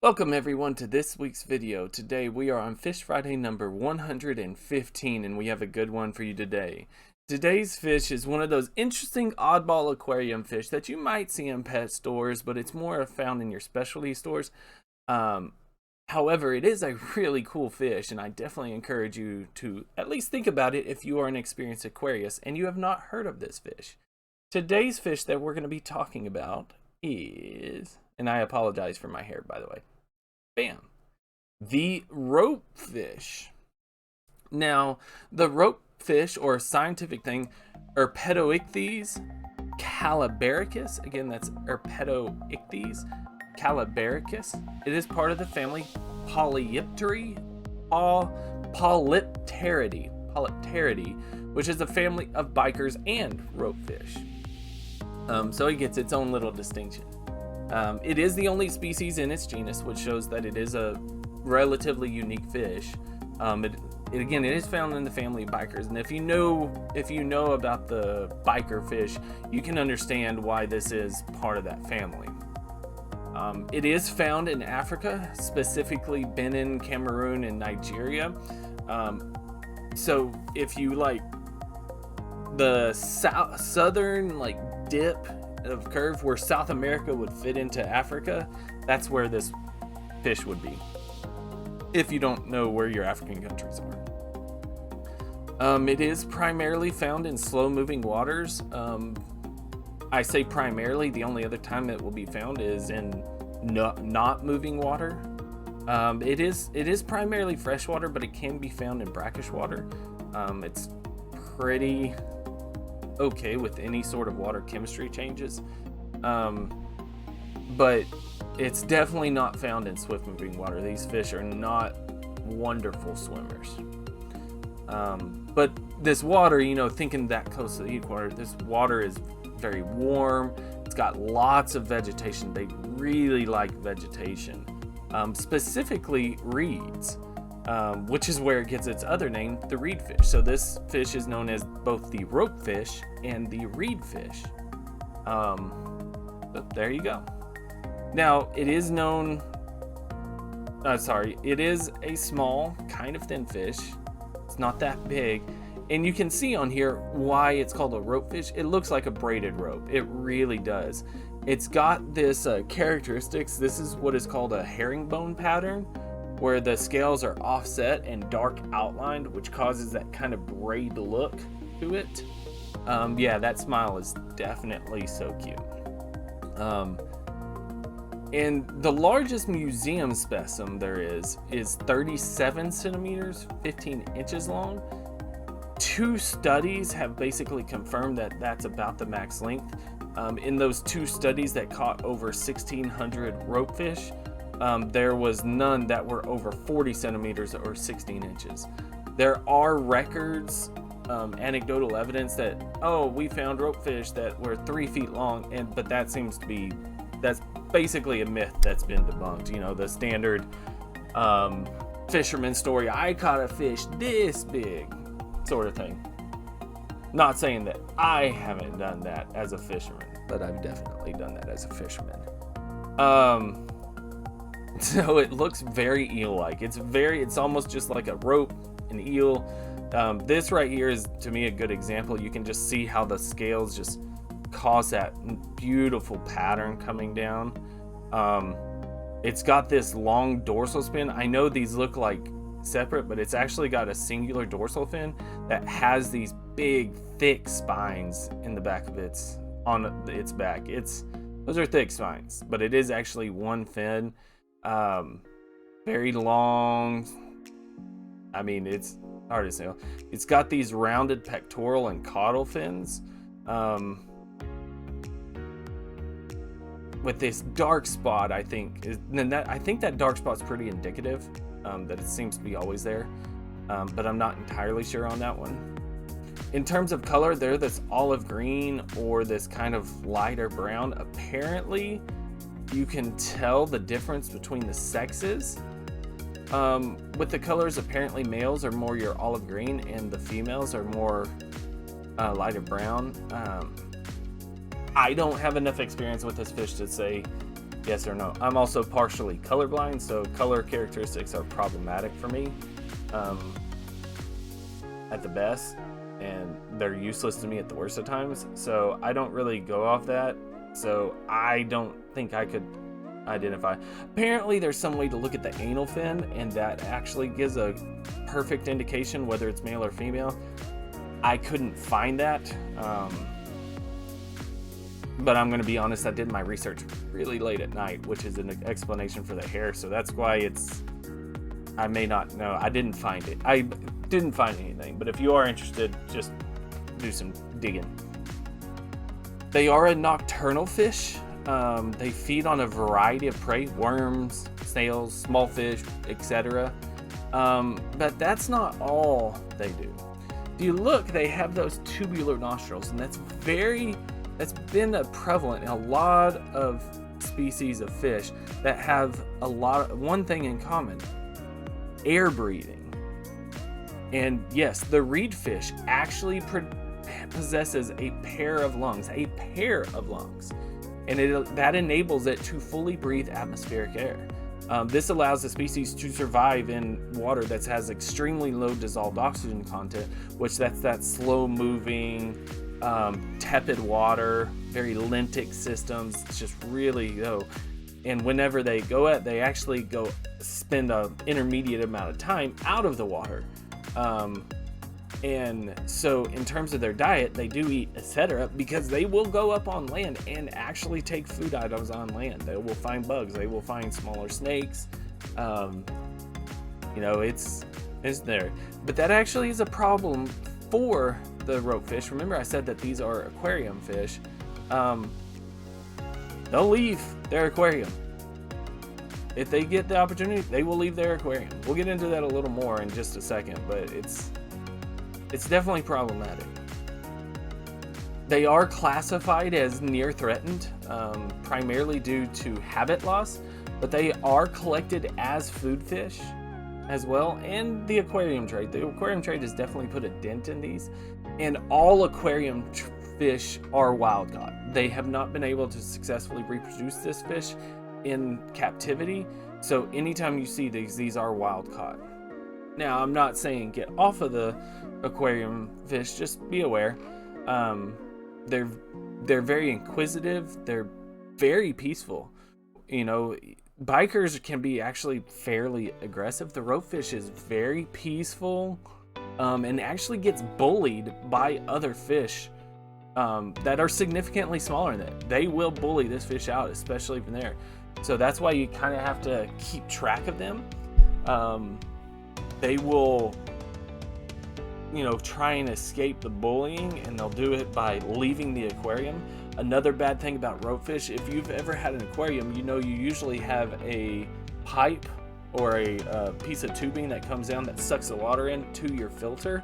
Welcome everyone to this week's video. Today we are on Fish Friday number 115 and we have a good one for you today. Today's fish is one of those interesting oddball aquarium fish that you might see in pet stores, but it's more found in your specialty stores. However, it is a really cool fish and I definitely encourage you to at least think about it if you are an experienced aquarist and you have not heard of this fish. Today's fish that we're going to be talking about is, and I apologize for my hair by the way, bam, the ropefish. Now, the ropefish, or scientific thing, Herpetoichthyes calabaricus, again that's Herpetoichthyes calabaricus. It is part of the family Polypteridae, which is a family of bikers and ropefish. So it gets its own little distinction. It is the only species in its genus, which shows that it is a relatively unique fish. Again, it is found in the family of bikers, and if you know about the biker fish, you can understand why this is part of that family. It is found in Africa, specifically Benin, Cameroon, and Nigeria. So if you like the southern dip of curve where South America would fit into Africa, that's where this fish would be, if you don't know where your African countries are. It is primarily found in slow moving waters. I say primarily, the only other time it will be found is in not moving water. It is primarily freshwater, but it can be found in brackish water. It's pretty okay with any sort of water chemistry changes, but it's definitely not found in swift moving water. These fish are not wonderful swimmers, but this water, thinking that close to the equator, this water is very warm. It's got lots of vegetation. They really like vegetation, specifically reeds, which is where it gets its other name, the reedfish. So this fish is known as both the ropefish and the reedfish. But there you go. Now, it is known, it is a small, kind of thin fish. It's not that big. And you can see on here why it's called a ropefish. It looks like a braided rope. It really does. It's got this characteristics. This is what is called a herringbone pattern, where the scales are offset and dark outlined, which causes that kind of braid look to it. Yeah, that smile is definitely so cute. And the largest museum specimen there is 37 centimeters, 15 inches long. 2 studies have basically confirmed that that's about the max length. In those 2 studies that caught over 1,600 ropefish, there was none that were over 40 centimeters or 16 inches. There are records, anecdotal evidence that, we found ropefish that were 3 feet long, but that's basically a myth that's been debunked. The standard fisherman story, I caught a fish this big, sort of thing. Not saying that I haven't done that as a fisherman, but I've definitely done that as a fisherman. So it looks very eel-like. It's almost just like a rope, an eel. This right here is, to me, a good example. You can just see how the scales just cause that beautiful pattern coming down. It's got this long dorsal fin. I know these look like separate, but it's actually got a singular dorsal fin that has these big, thick spines in the back of its back. Those are thick spines, but it is actually one fin. Very long. I mean, it's hard to say. It's got these rounded pectoral and caudal fins, with this dark spot. I think that dark spot's pretty indicative, that it seems to be always there, but I'm not entirely sure on that one. In terms of color, they're this olive green or this kind of lighter brown. Apparently, you can tell the difference between the sexes. With the colors, apparently males are more your olive green and the females are more lighter brown. I don't have enough experience with this fish to say yes or no. I'm also partially colorblind, so color characteristics are problematic for me at the best, and they're useless to me at the worst of times. So I don't really go off that. So I don't think I could identify. Apparently there's some way to look at the anal fin, and that actually gives a perfect indication whether it's male or female. I couldn't find that, but I'm going to be honest, I did my research really late at night, which is an explanation for the hair, so that's why I may not know. I didn't find it. I didn't find anything, but if you are interested, just do some digging. They are a nocturnal fish. They feed on a variety of prey, worms, snails, small fish, etc. But that's not all they do. If you look, they have those tubular nostrils, and that's been prevalent in a lot of species of fish that have one thing in common: air breathing. And yes, the reedfish actually possesses a pair of lungs, and that enables it to fully breathe atmospheric air. This allows the species to survive in water that has extremely low dissolved oxygen content, which that's that slow-moving, tepid water, very lentic systems. It's just really low. And whenever they they actually spend an intermediate amount of time out of the water. And so in terms of their diet, they do eat etc., because they will go up on land and actually take food items on land. They will find bugs, they will find smaller snakes. It's there. But that actually is a problem for the ropefish. Remember I said that these are aquarium fish. They'll leave their aquarium. If they get the opportunity, they will leave their aquarium. We'll get into that a little more in just a second, but it's definitely problematic. They are classified as near threatened, primarily due to habit loss, but they are collected as food fish as well, and the aquarium trade. The aquarium trade has definitely put a dent in these, and all aquarium fish are wild caught. They have not been able to successfully reproduce this fish in captivity, so anytime you see these are wild caught. Now, I'm not saying get off of the aquarium fish, just be aware. They're very inquisitive, they're very peaceful. Bikers can be actually fairly aggressive. The ropefish is very peaceful, and actually gets bullied by other fish that are significantly smaller than it. They will bully this fish out, especially from there. So that's why you kind of have to keep track of them. They will, try and escape the bullying, and they'll do it by leaving the aquarium. Another bad thing about ropefish, if you've ever had an aquarium, you usually have a pipe or a piece of tubing that comes down that sucks the water into your filter.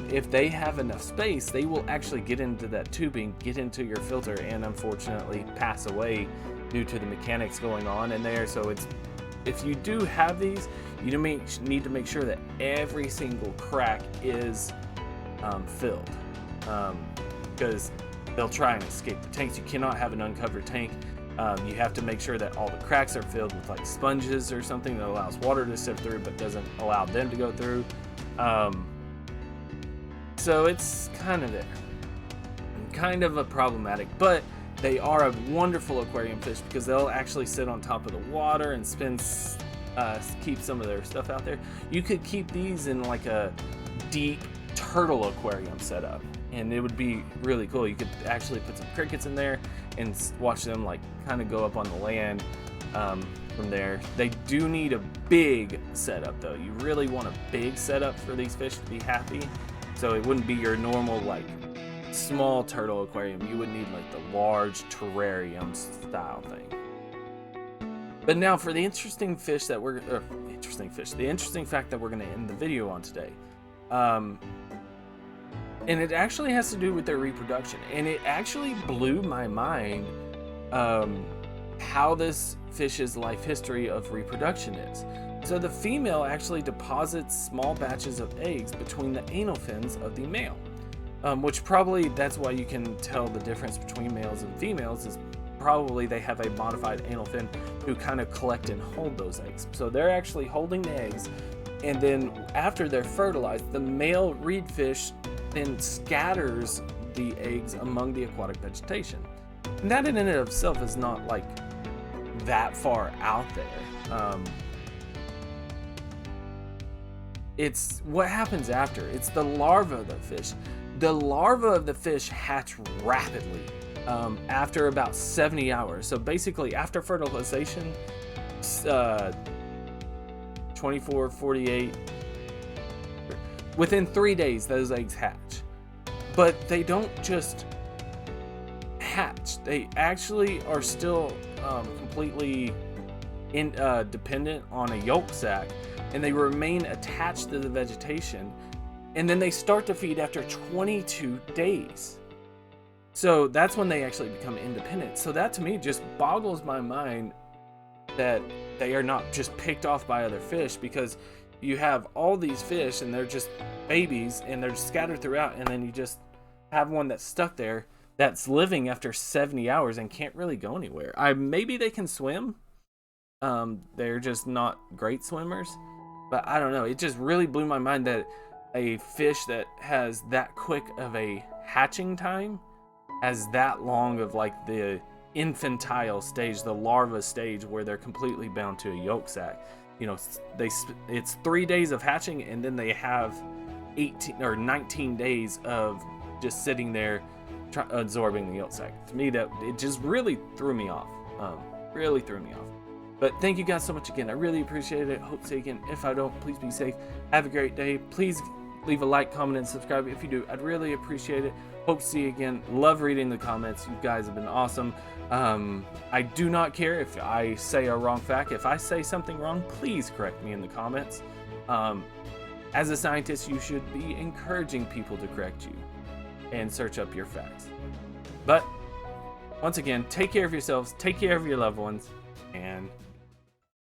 If they have enough space, they will actually get into that tubing, get into your filter, and unfortunately pass away due to the mechanics going on in there. So if you do have these, you need to make sure that every single crack is filled, because they'll try and escape the tanks. You cannot have an uncovered tank. You have to make sure that all the cracks are filled with like sponges or something that allows water to sift through but doesn't allow them to go through. So it's kind of there, kind of a problematic, but they are a wonderful aquarium fish because they'll actually sit on top of the water and keep some of their stuff out there. You could keep these in like a deep turtle aquarium setup, and it would be really cool. You could actually put some crickets in there and watch them like kind of go up on the land from there. They do need a big setup though. You really want a big setup for these fish to be happy. So it wouldn't be your normal like small turtle aquarium. You would need like the large terrarium style thing. But now for the interesting fact that we're going to end the video on today. And it actually has to do with their reproduction. And it actually blew my mind how this fish's life history of reproduction is. So the female actually deposits small batches of eggs between the anal fins of the male. Which probably, that's why you can tell the difference between males and females, is probably they have a modified anal fin who kind of collect and hold those eggs. So they're actually holding the eggs, and then after they're fertilized, the male reedfish then scatters the eggs among the aquatic vegetation. And that in and of itself is not like that far out there. It's what happens after. It's the larva of the fish. The larva of the fish hatch rapidly after about 70 hours. So basically after fertilization, 24, 48, within 3 days those eggs hatch. But they don't just hatch. They actually are still completely dependent on a yolk sac, and they remain attached to the vegetation, and then they start to feed after 22 days. So that's when they actually become independent. So that to me just boggles my mind that they are not just picked off by other fish, because you have all these fish and they're just babies and they're scattered throughout, and then you just have one that's stuck there that's living after 70 hours and can't really go anywhere. Maybe they can swim. They're just not great swimmers, but I don't know. It just really blew my mind that a fish that has that quick of a hatching time has that long of like the infantile stage, the larva stage, where they're completely bound to a yolk sac. You know, it's 3 days of hatching, and then they have 18 or 19 days of just sitting there absorbing the yolk sac. To me, that it just really threw me off. Really threw me off. But thank you guys so much again. I really appreciate it. Hope to see you again. If I don't, please be safe. Have a great day. Please leave a like, comment, and subscribe if you do. I'd really appreciate it. Hope to see you again. Love reading the comments. You guys have been awesome. I do not care if I say a wrong fact. If I say something wrong, please correct me in the comments. As a scientist, you should be encouraging people to correct you and search up your facts. But once again, take care of yourselves, take care of your loved ones, and